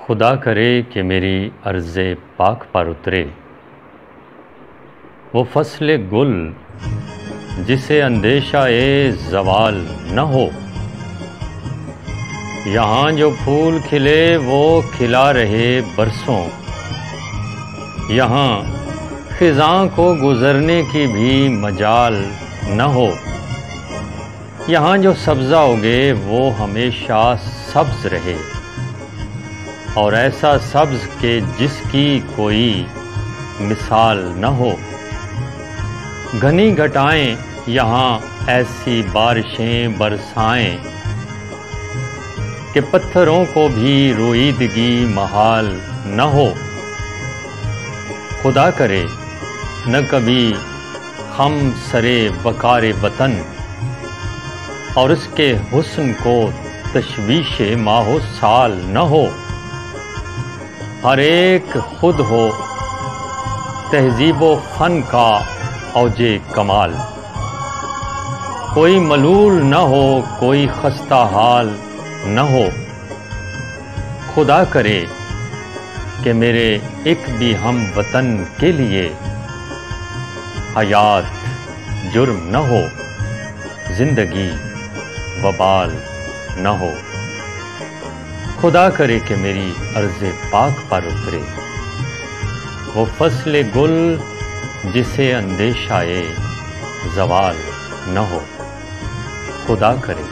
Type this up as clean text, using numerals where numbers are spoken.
خدا کرے کہ میری عرض پاک پر اترے وہ فصل گل جسے اندیشہ زوال نہ ہو۔ یہاں جو پھول کھلے وہ کھلا رہے برسوں، یہاں خزاں کو گزرنے کی بھی مجال نہ ہو۔ یہاں جو سبزہ اگے وہ ہمیشہ سبز رہے، اور ایسا سبز کہ جس کی کوئی مثال نہ ہو۔ گھنی گھٹائیں یہاں ایسی بارشیں برسائیں کہ پتھروں کو بھی روئیدگی محال نہ ہو۔ خدا کرے نہ کبھی خم سرے وقار وطن، اور اس کے حسن کو تشویش ماہ و سال نہ ہو۔ ہر ایک خود ہو تہذیب و فن کا اوج کمال، کوئی ملول نہ ہو کوئی خستہ حال نہ ہو۔ خدا کرے کہ میرے ایک بھی ہم وطن کے لیے حیات جرم نہ ہو، زندگی وبال نہ ہو۔ خدا کرے کہ میری عرض پاک پر اترے وہ فصل گل جسے اندیشہ زوال نہ ہو۔ خدا کرے